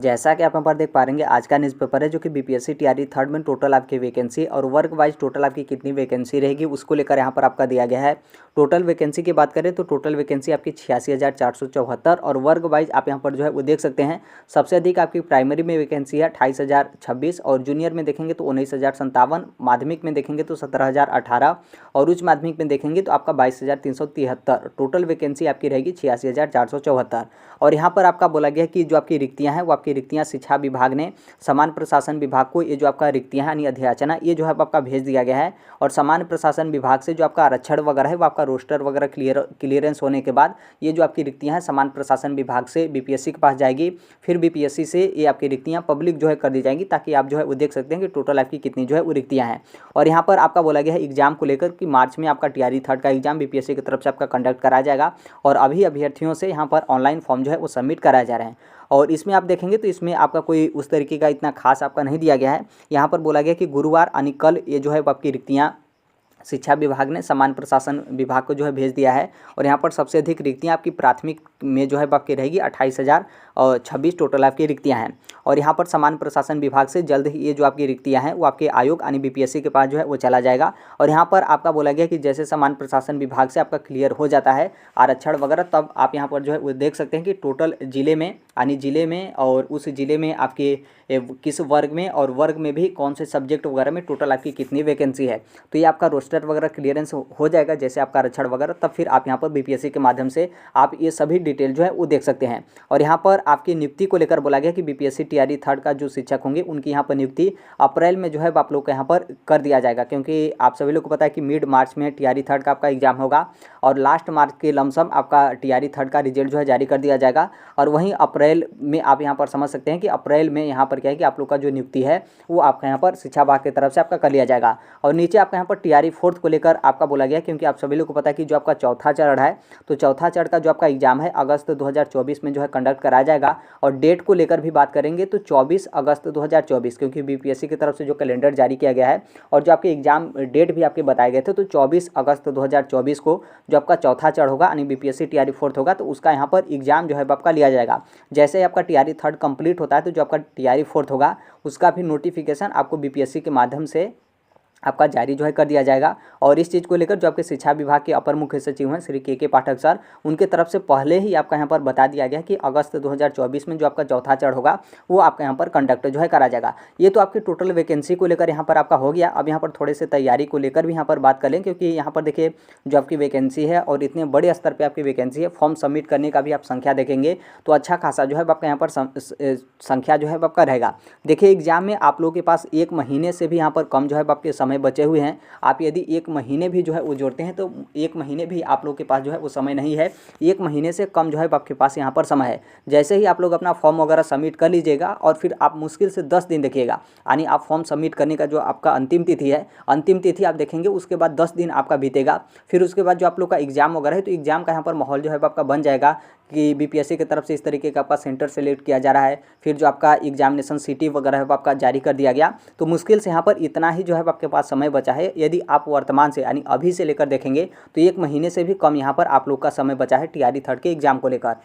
जैसा कि आप यहाँ पर देख पा रहे हैं आज का न्यूज़ पेपर है जो कि बीपीएससी टीआरई थर्ड में टोटल आपकी वैकेंसी और वर्ग वाइज टोटल आपकी कितनी वैकेंसी रहेगी उसको लेकर यहाँ पर आपका दिया गया है। टोटल वैकेंसी की बात करें तो टोटल वैकेंसी आपकी 86,474 और वर्ग वाइज आप यहाँ पर जो है वो देख सकते हैं। सबसे अधिक आपकी प्राइमरी में वैकेंसी है 28,026 और जूनियर में देखेंगे तो 19,057, माध्यमिक में देखेंगे तो 17,018 और उच्च माध्यमिक में देखेंगे तो आपका 22,373। टोटल वैकेंसी आपकी रहेगी 86,474 और यहाँ पर आपका बोला गया है कि जो आपकी रिक्तियाँ हैं वो आपकी रिक्तियाँ शिक्षा विभाग ने समान प्रशासन विभाग को ये जो आपका रिक्तियाँ यानी अध्याचना ये जो है आपका भेज दिया गया है और समान प्रशासन विभाग से जो आपका आरक्षण वगैरह है वो आपका रोस्टर वगैरह क्लियरेंस होने के बाद ये जो आपकी रिक्तियाँ हैं समान प्रशासन विभाग से बीपीएससी के पास जाएगी। फिर बीपीएससी से ये आपकी रिक्तियाँ पब्लिक जो है कर दी जाएंगी ताकि आप जो है वो देख सकते हैं कि टोटल आपकी कितनी जो है वो रिक्तियाँ हैं। और यहाँ पर आपका बोला गया है एग्जाम को लेकर कि मार्च में आपका टीआरई थर्ड का एग्जाम बीपीएससी की तरफ से आपका कंडक्ट कराया जाएगा और अभी अभ्यर्थियों से यहाँ पर ऑनलाइन फॉर्म जो है वो सबमिट कराया जा रहे हैं। और इसमें आप देखेंगे तो इसमें आपका कोई उस तरीके का इतना खास आपका नहीं दिया गया है। यहाँ पर बोला गया कि गुरुवार यानी कल ये जो है आपकी रिक्तियाँ शिक्षा विभाग ने समान प्रशासन विभाग को जो है भेज दिया है और यहाँ पर सबसे अधिक रिक्तियाँ आपकी प्राथमिक में जो है आपकी रहेगी 28,026 टोटल आपकी रिक्तियाँ हैं। और यहाँ पर समान प्रशासन विभाग से जल्द ही ये जो आपकी रिक्तियाँ हैं वो आपके आयोग यानी बीपीएससी के पास जो है वो चला जाएगा। और यहाँ पर आपका बोला गया कि जैसे समान प्रशासन विभाग से आपका क्लियर हो जाता है आरक्षण वगैरह तब आप यहाँ पर जो है वो देख सकते हैं कि टोटल जिले में यानी जिले में और उस जिले में आपके किस वर्ग में और वर्ग में भी कौन से सब्जेक्ट वगैरह में टोटल आपकी कितनी वैकेंसी है। तो ये आपका रोस्टर वगैरह क्लियरेंस हो जाएगा जैसे आपका आरक्षण वगैरह तब फिर आप यहाँ पर बीपीएससी के माध्यम से आप ये सभी डिटेल जो है वो देख सकते हैं। और यहाँ पर आपकी नियुक्ति को लेकर बोला गया कि बीपीएससी टीआरई थर्ड का जो शिक्षक होंगे उनकी यहाँ पर नियुक्ति अप्रैल में जो है आप लोग को यहाँ पर कर दिया जाएगा क्योंकि आप सभी लोग को पता है कि मिड मार्च में टीआरई थर्ड का आपका एग्जाम होगा और लास्ट मार्च के लमसम आपका टीआरई थर्ड का रिजल्ट जो है जारी कर दिया जाएगा। और वहीं अप्रैल में आप यहाँ पर समझ सकते हैं कि अप्रैल में यहाँ पर क्या है कि आप लोग का जो नियुक्ति है वो आपका यहाँ पर शिक्षा विभाग की तरफ से आपका कर लिया जाएगा। और नीचे आपका यहाँ पर टीआरई फोर्थ को लेकर आपका बोला गया क्योंकि आप सभी लोग को पता है कि जो आपका चौथा चरण है तो चौथा चरण का जो आपका एग्जाम है अगस्त 2024 में जो है कंडक्ट कराया जाएगा। और डेट को लेकर भी बात करेंगे तो 24 अगस्त 2024 क्योंकि बीपीएससी की तरफ से जो कैलेंडर जारी किया गया है और जो आपके एग्जाम डेट भी आपके बताए गए थे तो 24 अगस्त 2024 को जो आपका चौथा चरण होगा यानी बीपीएससी टीआरई फोर्थ होगा तो उसका यहाँ पर एग्जाम जो है आपका लिया जाएगा। जैसे ही आपका टीआरई थर्ड कंप्लीट होता है तो जो आपका टीआरई फोर्थ होगा उसका भी नोटिफिकेशन आपको बीपीएससी के माध्यम से आपका जारी जो है कर दिया जाएगा। और इस चीज़ को लेकर जो आपके शिक्षा विभाग के अपर मुख्य सचिव हैं श्री के पाठक सर उनके तरफ से पहले ही आपका यहाँ पर बता दिया गया कि अगस्त 2024 में जो आपका चौथा चरण होगा वो आपका यहाँ पर कंडक्ट जो है करा जाएगा। ये तो आपकी टोटल वैकेंसी को लेकर यहाँ पर आपका हो गया। अब यहाँ पर थोड़े से तैयारी को लेकर भी यहाँ पर बात कर लें क्योंकि यहाँ पर देखिए जो आपकी वैकेंसी है और इतने बड़े स्तर पर आपकी वैकेंसी है फॉर्म सबमिट करने का भी आप संख्या देखेंगे तो अच्छा खासा जो है आपका यहाँ पर संख्या जो है आपका रहेगा। देखिए एग्जाम में आप लोगों के पास 1 महीने से भी यहाँ पर कम जो है आपके समय बचे हुए हैं। आप यदि 1 महीने भी जो है वो जोड़ते हैं तो 1 महीने भी आप लोग के पास जो है वो समय नहीं है। 1 महीने से कम जो है आपके पास यहाँ पर समय है। जैसे ही आप लोग अपना फॉर्म वगैरह सबमिट कर लीजिएगा और फिर आप मुश्किल से 10 दिन देखिएगा यानी आप फॉर्म सबमिट करने का जो आपका अंतिम तिथि है अंतिम तिथि आप देखेंगे उसके बाद 10 दिन आपका बीतेगा। फिर उसके बाद जो आप लोग का एग्जाम वगैरह है तो एग्जाम का यहाँ पर माहौल जो है आपका बन जाएगा कि बीपीएससी की तरफ से इस तरीके का आपका सेंटर सेलेक्ट किया जा रहा है। फिर जो आपका एग्जामिनेशन सिटी वगैरह है आपका जारी कर दिया गया तो मुश्किल से यहाँ पर इतना ही जो है आपके पास समय बचा है। यदि आप वर्तमान से यानी अभी से लेकर देखेंगे तो 1 महीने से भी कम यहाँ पर आप लोग का समय बचा है टीआरई थर्ड के एग्जाम को लेकर।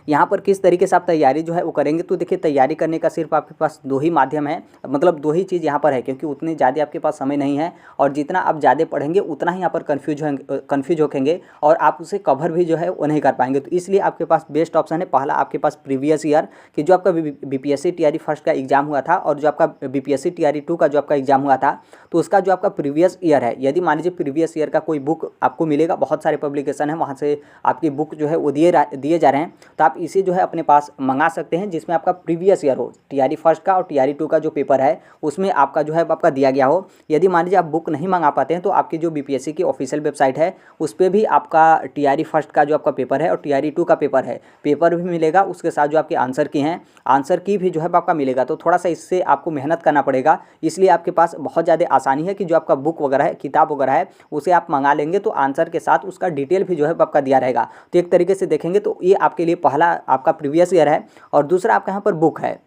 यहाँ पर किस तरीके से आप तैयारी जो है वो करेंगे तो देखिए तैयारी करने का सिर्फ आपके पास 2 ही माध्यम है, मतलब 2 ही चीज़ यहाँ पर है क्योंकि उतनी ज़्यादा आपके पास समय नहीं है और जितना आप ज़्यादा पढ़ेंगे उतना ही यहाँ पर कन्फ्यूज होंगे और आप उसे कवर भी जो है वो नहीं कर पाएंगे। तो इसलिए आपके पास बेस्ट ऑप्शन है पहला आपके पास प्रीवियस ईयर कि जो आपका बीपीएससी टीआरई फर्स्ट का एग्जाम हुआ था और जो आपका बीपीएससी टीआरई 2 का जो आपका एग्जाम हुआ था तो उसका जो आपका प्रीवियस ईयर है यदि मान लीजिए प्रीवियस ईयर का कोई बुक आपको मिलेगा, बहुत सारे पब्लिकेशन है वहाँ से आपकी बुक जो है वो दिए जा रहे हैं तो आप इसे जो है अपने पास मंगा सकते हैं जिसमें आपका प्रीवियस ईयर हो टीआरई फर्स्ट का और टीआरई 2 का जो पेपर है उसमें आपका जो है आपका दिया गया हो। यदि मान लीजिए आप बुक नहीं मंगा पाते हैं तो आपकी जो बीपीएससी की ऑफिशियल वेबसाइट है उस पर भी आपका टीआरई फर्स्ट का जो आपका पेपर है और टीआरई 2 का पेपर भी मिलेगा। उसके साथ जो आपके आंसर की हैं आंसर की भी जो है आपका मिलेगा। तो थोड़ा सा इससे आपको मेहनत करना पड़ेगा, इसलिए आपके पास बहुत ज़्यादा आसानी है कि जो आपका बुक वगैरह है किताब वगैरह है उसे आप मंगा लेंगे तो आंसर के साथ उसका डिटेल भी जो है आपका दिया रहेगा। तो एक तरीके से देखेंगे तो ये आपके लिए पहला आपका प्रीवियस ईयर है और दूसरा आपका यहाँ पर बुक है।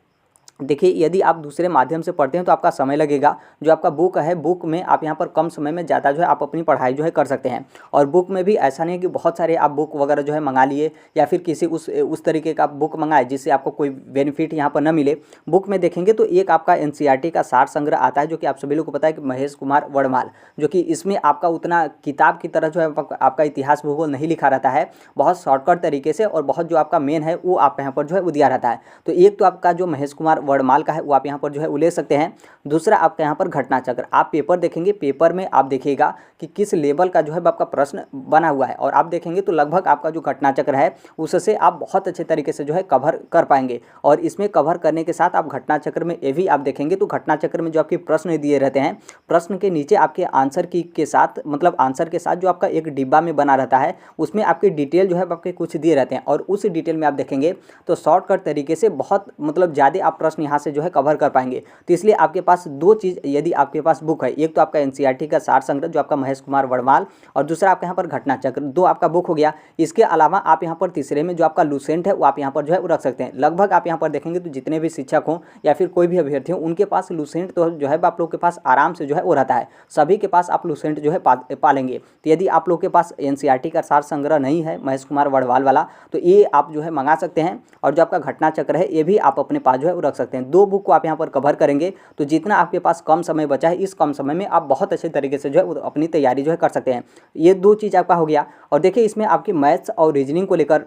देखिए यदि आप दूसरे माध्यम से पढ़ते हैं तो आपका समय लगेगा। जो आपका बुक है, बुक में आप यहाँ पर कम समय में ज़्यादा जो है आप अपनी पढ़ाई जो है कर सकते हैं। और बुक में भी ऐसा नहीं है कि बहुत सारे आप बुक वगैरह जो है मंगा लिए या फिर किसी उस तरीके का आप बुक मंगाए जिससे आपको कोई बेनिफिट यहाँ पर न मिले। बुक में देखेंगे तो एक आपका एनसीईआरटी का सार संग्रह आता है, जो कि आप सभी लोग को पता है कि महेश कुमार वर्णमाल, जो कि इसमें आपका उतना किताब की तरह जो है आपका इतिहास भूगोल नहीं लिखा रहता है, बहुत शॉर्टकट तरीके से, और बहुत जो आपका मेन है वो आपका यहाँ पर जो है वो दिया रहता है। तो एक तो आपका जो महेश कुमार वर्णमाल का है वो आप यहाँ पर जो है वो ले सकते हैं। दूसरा आपका यहाँ पर घटना चक्र, आप पेपर देखेंगे, पेपर में आप देखिएगा कि किस लेवल का जो है आपका प्रश्न बना हुआ है, और आप देखेंगे तो लगभग आपका जो घटना चक्र है उससे आप बहुत अच्छे तरीके से जो है कवर कर पाएंगे। और इसमें कवर करने के साथ आप घटना चक्र में ये भी आप देखेंगे तो घटना चक्र में जो आपके प्रश्न दिए रहते हैं, प्रश्न के नीचे आपके आंसर की के साथ, मतलब आंसर के साथ जो आपका एक डिब्बा में बना रहता है उसमें आपकी डिटेल जो है आपके कुछ दिए रहते हैं, और उस डिटेल में आप देखेंगे तो शॉर्टकट तरीके से बहुत मतलब ज़्यादा आप प्रश्न यहाँ से जो है कवर कर पाएंगे। तो इसलिए आपके पास दो चीज़, यदि आपके पास बुक है, एक तो आपका एनसीईआरटी का सार संग्रह जो आपका महेश कुमार वर्णमाल, और दूसरा आपका यहाँ पर घटना चक्र, दो आपका बुक हो गया। इसके अलावा आप यहाँ पर तीसरे में जो आपका लूसेंट है वो आप यहाँ पर जो है वो रख सकते हैं। लगभग आप यहाँ पर देखेंगे तो जितने भी शिक्षक हों या फिर कोई भी अभ्यर्थी हो उनके पास लूसेंट तो जो है आप लोग के पास आराम से जो है वो रहता है, सभी के पास आप लूसेंट जो है पालेंगे। तो यदि आप लोग के पास एनसीईआरटी का सार संग्रह नहीं है महेश कुमार वर्णमाल वाला तो ये आप जो है मंगा सकते हैं, और जो आपका घटना चक्र है ये भी आप अपने पास जो है वो रख सकते हैं। दो बुक को आप यहाँ पर कवर करेंगे तो जितना आपके पास कम समय बचा है, इस कम समय में आप बहुत अच्छे तरीके से जो है अपनी तैयारी जो है कर सकते हैं। ये दो चीज़ आपका हो गया। और देखिए इसमें आपकी मैथ्स और रीजनिंग को लेकर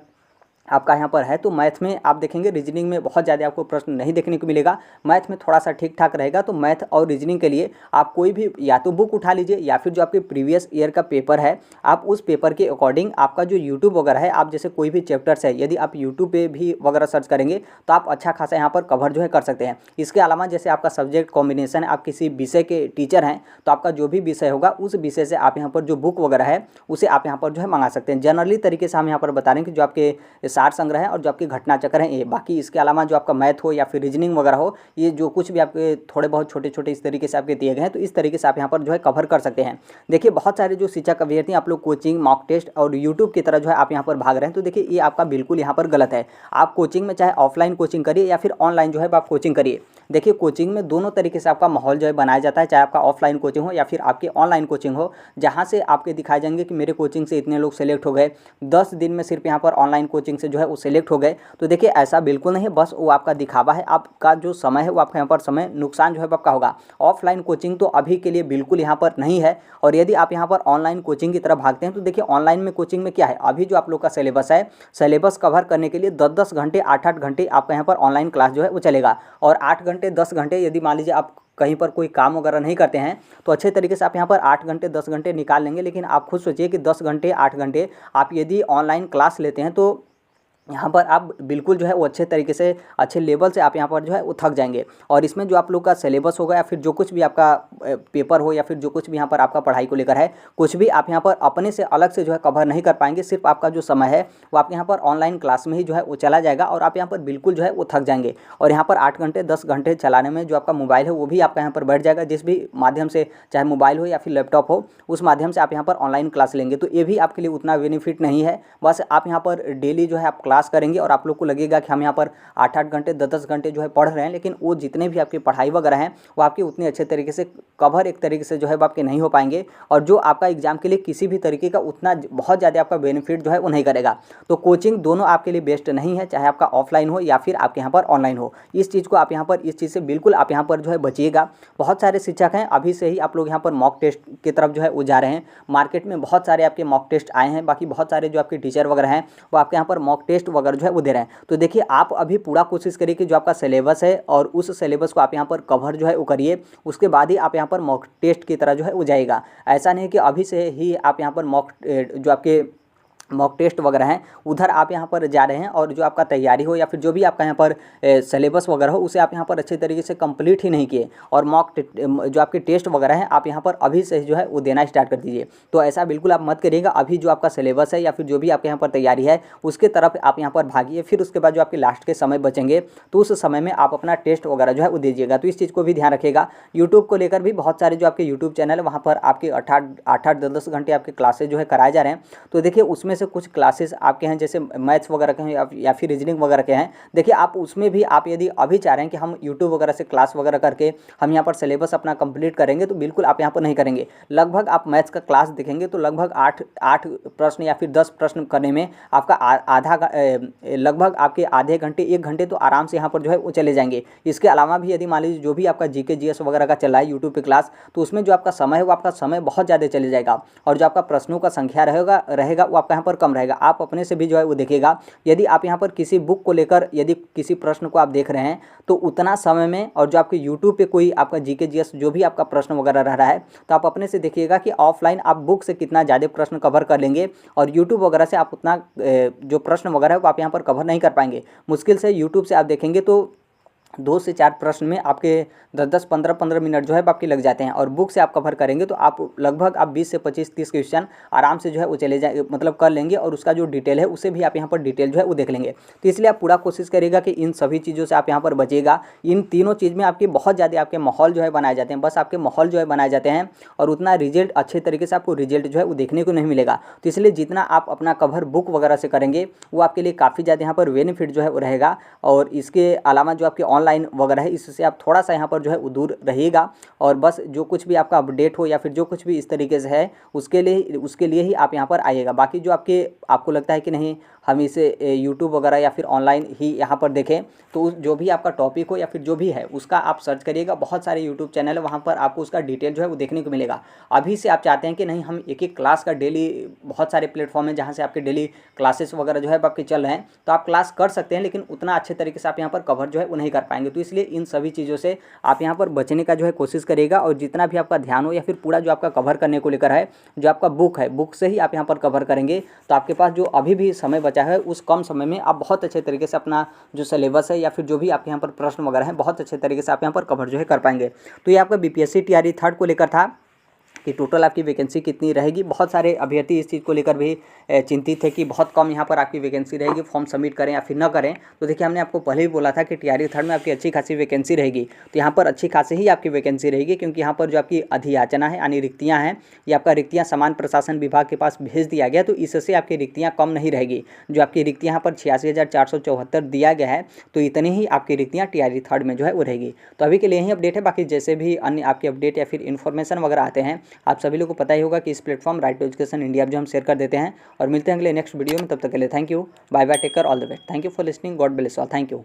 आपका यहाँ पर है, तो मैथ में आप देखेंगे रीजनिंग में बहुत ज़्यादा आपको प्रश्न नहीं देखने को मिलेगा, मैथ में थोड़ा सा ठीक ठाक रहेगा। तो मैथ और रीजनिंग के लिए आप कोई भी या तो बुक उठा लीजिए या फिर जो आपके प्रीवियस ईयर का पेपर है आप उस पेपर के अकॉर्डिंग आपका जो यूट्यूब वगैरह है, आप जैसे कोई भी चैप्टर्स है यदि आप यूट्यूब पे भी वगैरह सर्च करेंगे तो आप अच्छा खासा यहाँ पर कवर जो है कर सकते हैं। इसके अलावा जैसे आपका सब्जेक्ट कॉम्बिनेशन है, आप किसी विषय के टीचर हैं तो आपका जो भी विषय होगा उस विषय से आप यहाँ पर जो बुक वगैरह है उसे आप यहाँ पर जो है मंगा सकते हैं। जनरली तरीके से हम यहाँ पर बता रहे हैं कि जो आपके सार संग्रह है और जो आपके घटना चक्र हैं ये, बाकी इसके अलावा जो आपका मैथ हो या फिर रीजनिंग वगैरह हो, ये जो कुछ भी आपके थोड़े बहुत छोटे छोटे इस तरीके से आपके दिए गए हैं तो इस तरीके से आप यहाँ पर जो है कवर कर सकते हैं। देखिए बहुत सारे जो शिक्षक अभ्यर्थी आप लोग कोचिंग, मॉक टेस्ट और यूट्यूब की तरह जो है आप यहाँ पर भाग रहे हैं, तो देखिए ये आपका बिल्कुल यहाँ पर गलत है। आप कोचिंग में चाहे ऑफलाइन कोचिंग करिए या फिर ऑनलाइन जो है आप कोचिंग करिए। देखिए कोचिंग में दोनों तरीके से आपका माहौल जो है बनाया जाता है, चाहे आपका ऑफलाइन कोचिंग हो या फिर आपकी ऑनलाइन कोचिंग हो, जहाँ से आपके दिखाए जाएंगे कि मेरे कोचिंग से इतने लोग सेलेक्ट हो गए, 10 दिन में सिर्फ यहाँ पर ऑनलाइन कोचिंग से जो है वो सेलेक्ट हो गए। तो देखिए ऐसा बिल्कुल नहीं है, बस वो आपका दिखावा है। आपका जो समय है वो आपका यहाँ पर समय नुकसान जो है आपका होगा। ऑफलाइन कोचिंग तो अभी के लिए बिल्कुल यहाँ पर नहीं है। और यदि आप यहाँ पर ऑनलाइन कोचिंग की तरफ भागते हैं तो देखिए ऑनलाइन में कोचिंग में क्या है, अभी जो आप लोग का सिलेबस है, सिलेबस कवर करने के लिए 10-10 घंटे 8-8 घंटे आपका यहाँ पर ऑनलाइन क्लास जो है वो चलेगा। और 8 घंटे 10 घंटे यदि मान लीजिए आप कहीं पर कोई काम वगैरह नहीं करते हैं तो अच्छे तरीके से आप यहाँ पर 8 घंटे 10 घंटे निकाल लेंगे। लेकिन आप खुद सोचिए कि 10 घंटे 8 घंटे आप यदि ऑनलाइन क्लास लेते हैं तो यहाँ पर आप बिल्कुल जो है वो अच्छे तरीके से, अच्छे लेवल से आप यहाँ पर जो है वो थक जाएंगे। और इसमें जो आप लोग का सिलेबस होगा या फिर जो कुछ भी आपका पेपर हो या फिर जो कुछ भी यहाँ पर आपका पढ़ाई को लेकर है, कुछ भी आप यहाँ पर अपने से अलग से जो है कवर नहीं कर पाएंगे। सिर्फ आपका जो समय है वो आप यहाँ पर ऑनलाइन क्लास में ही जो है वो चला जाएगा और आप यहाँ पर बिल्कुल जो है वो थक जाएंगे। और यहाँ पर 8 घंटे 10 घंटे चलाने में जो आपका मोबाइल है वो भी आपका यहाँ पर बैठ जाएगा। जिस भी माध्यम से, चाहे मोबाइल हो या फिर लैपटॉप हो, उस माध्यम से आप यहाँ पर ऑनलाइन क्लास लेंगे तो ये भी आपके लिए उतना बेनिफिट नहीं है। बस आप यहाँ पर डेली जो है आप क्लास करेंगे और आप लोग को लगेगा कि हम यहाँ पर 8-8 घंटे 10-10 घंटे जो है पढ़ रहे हैं, लेकिन वो जितने भी आपकी पढ़ाई वगैरह हैं वो आपके उतने अच्छे तरीके से कवर एक तरीके से जो है आपके नहीं हो पाएंगे। और जो आपका एग्जाम के लिए किसी भी तरीके का उतना बहुत ज़्यादा आपका बेनिफिट जो है वो नहीं करेगा। तो कोचिंग दोनों आपके लिए बेस्ट नहीं है, चाहे आपका ऑफलाइन हो या फिर आपके यहाँ पर ऑनलाइन हो। इस चीज़ को आप यहाँ पर, इस चीज़ से बिल्कुल आप यहाँ पर जो है बचिएगा। बहुत सारे शिक्षक हैं, अभी से ही आप लोग यहाँ पर मॉक टेस्ट की तरफ जो है वो जा रहे हैं। मार्केट में बहुत सारे आपके मॉक टेस्ट आए हैं, बाकी बहुत सारे जो आपके टीचर वगैरह हैं वो आपके यहाँ पर मॉक टेस्ट वगैरह जो है वो दे रहे हैं। तो देखिए आप अभी पूरा कोशिश करिए कि जो आपका सिलेबस है और उस सिलेबस को आप यहाँ पर कवर जो है वो करिए, उसके बाद ही आप यहाँ पर मॉक टेस्ट की तरह जो है वो जाएगा। ऐसा नहीं कि अभी से ही आप यहाँ पर जो आपके मॉक टेस्ट वगैरह हैं उधर आप यहाँ पर जा रहे हैं और जो आपका तैयारी हो या फिर जो भी आपका यहाँ पर सिलेबस वगैरह हो उसे आप यहाँ पर अच्छे तरीके से कंप्लीट ही नहीं किए और जो आपके टेस्ट वगैरह हैं आप यहाँ पर अभी से जो है वो देना स्टार्ट कर दीजिए। तो ऐसा बिल्कुल आप मत करिएगा। अभी जो आपका सिलेबस है या फिर जो भी आपके यहाँ पर तैयारी है उसके तरफ आप यहाँ पर भागिए, फिर उसके बाद जो आपके लास्ट के समय बचेंगे तो उस समय में आप अपना टेस्ट वगैरह जो है वो दीजिएगा। तो इस चीज़ को भी ध्यान रखिएगा। यूट्यूब को लेकर भी बहुत सारे जो आपके यूट्यूब चैनल है वहाँ पर आपके 8-8 10-10 घंटे आपके क्लासेज जो है कराए जा रहे हैं। तो देखिए उसमें में से कुछ क्लासेस आपके हैं जैसे मैथ्स वगैरह के हैं या फिर रीजनिंग वगैरह के हैं, देखिए आप उसमें भी आप यदि अभी चाह रहे हैं कि हम यूट्यूब वगैरह से क्लास वगैरह करके हम यहाँ पर सिलेबस अपना कंप्लीट करेंगे, तो बिल्कुल आप यहाँ पर नहीं करेंगे। लगभग आप मैथ्स का क्लास देखेंगे तो लगभग आठ प्रश्न या फिर 10 प्रश्न करने में आपका लगभग आपके आधे घंटे 1 घंटे तो आराम से यहाँ पर जो है वो चले जाएंगे। इसके अलावा भी यदि मान लीजिए जो भी आपका जीके जीएस वगैरह का चल रहा है यूट्यूब पे क्लास, तो उसमें जो आपका समय है वो आपका समय बहुत ज़्यादा चले जाएगा और जो आपका प्रश्नों का संख्या रहेगा वो आपका यहाँ पर कम रहेगा। आप अपने से भी जो है वो देखिएगा, यदि आप यहाँ पर किसी बुक को लेकर यदि किसी प्रश्न को आप देख रहे हैं तो उतना समय में, और जो आपके यूट्यूब पे कोई आपका जीके जीएस जो भी आपका प्रश्न वगैरह रह रहा है, तो आप अपने से देखिएगा कि ऑफलाइन आप बुक से कितना ज़्यादा प्रश्न कवर कर लेंगे और यूट्यूब वगैरह से आप उतना जो प्रश्न वगैरह है वो आप यहाँ पर कवर नहीं कर पाएंगे। मुश्किल से यूट्यूब से आप देखेंगे तो 2 से 4 प्रश्न में आपके 10-10, 15-15 मिनट जो है आपके लग जाते हैं, और बुक से आप कवर करेंगे तो आप लगभग आप 20 से 25-30 क्वेश्चन आराम से जो है वो चले जाए मतलब कर लेंगे, और उसका जो डिटेल है उसे भी आप यहाँ पर डिटेल जो है वो देख लेंगे। तो इसलिए आप पूरा कोशिश करिएगा कि इन सभी चीज़ों से आप यहाँ पर बचिएगा। इन तीनों चीज़ में आपकी बहुत ज़्यादा आपके माहौल जो है बनाए जाते हैं, बस आपके माहौल जो है बनाए जाते हैं और उतना रिजल्ट अच्छे तरीके से आपको रिजल्ट जो है वो देखने को नहीं मिलेगा। तो इसलिए जितना आप अपना कवर बुक वगैरह से करेंगे वो आपके लिए काफ़ी ज़्यादा यहाँ पर बेनिफिट जो है वो रहेगा। और इसके अलावा जो आपके ऑनलाइन वगैरह है इससे आप थोड़ा सा यहाँ पर जो है वो दूर रहिएगा, और बस जो कुछ भी आपका अपडेट हो या फिर जो कुछ भी इस तरीके से है उसके लिए ही आप यहाँ पर आइएगा। बाकी जो आपको लगता है कि नहीं हम इसे यूट्यूब वगैरह या फिर ऑनलाइन ही यहाँ पर देखें, तो जो भी आपका टॉपिक हो या फिर जो भी है उसका आप सर्च करिएगा। बहुत सारे यूट्यूब चैनल है, वहाँ पर आपको उसका डिटेल जो है वो देखने को मिलेगा। अभी से आप चाहते हैं कि नहीं हम एक क्लास का डेली, बहुत सारे प्लेटफॉर्म हैं जहाँ से आपके डेली क्लासेस वगैरह जो है आपके चल रहे हैं, तो आप क्लास कर सकते हैं, लेकिन उतना अच्छे तरीके से आप यहाँ पर कवर जो है वो नहीं कर पाएंगे। तो इसलिए इन सभी चीज़ों से आप यहाँ पर बचने का जो है कोशिश करिएगा, और जितना भी आपका ध्यान हो या फिर पूरा जो आपका कवर करने को लेकर है, जो आपका बुक है, बुक से ही आप यहाँ पर कवर करेंगे, तो आपके पास जो अभी भी समय बचा है उस कम समय में आप बहुत अच्छे तरीके से अपना जो सिलेबस है या फिर जो भी आपके यहाँ पर प्रश्न वगैरह हैं बहुत अच्छे तरीके से आप यहाँ पर कवर जो है कर पाएंगे। तो ये आपका बीपीएससी टीआरई थर्ड को लेकर था कि टोटल आपकी वैकेंसी कितनी रहेगी। बहुत सारे अभ्यर्थी इस चीज़ को लेकर भी चिंतित है कि बहुत कम यहाँ पर आपकी वैकेंसी रहेगी, फॉर्म सबमिट करें या फिर न करें। तो देखिए हमने आपको पहले ही बोला था कि टीआरई थर्ड में आपकी अच्छी खासी वैकेंसी रहेगी, तो यहाँ पर अच्छी खासी ही आपकी वैकेंसी रहेगी, क्योंकि यहाँ पर जो आपकी अधियाचना है यानी रिक्तियाँ हैं, ये आपका रिक्तियाँ सामान्य प्रशासन विभाग के पास भेज दिया गया, तो इससे आपकी रिक्तियाँ कम नहीं रहेगी। जो आपकी रिक्तियाँ यहाँ पर 86,474 दिया गया है, तो इतनी ही आपकी रिक्तियाँ टीआरई थर्ड में जो है वो रहेगी। तो अभी के लिए यही अपडेट है, बाकी जैसे भी अन्य आपके अपडेट या फिर इन्फॉर्मेशन वगैरह आते हैं आप सभी लोगों को पता ही होगा कि इस platform right to education India जो हम शेयर कर देते हैं। और मिलते हैं अगले नेक्स्ट वीडियो में, तब तक के लिए thank you, bye bye, take care, all the best, thank you for listening, God bless all, thank you.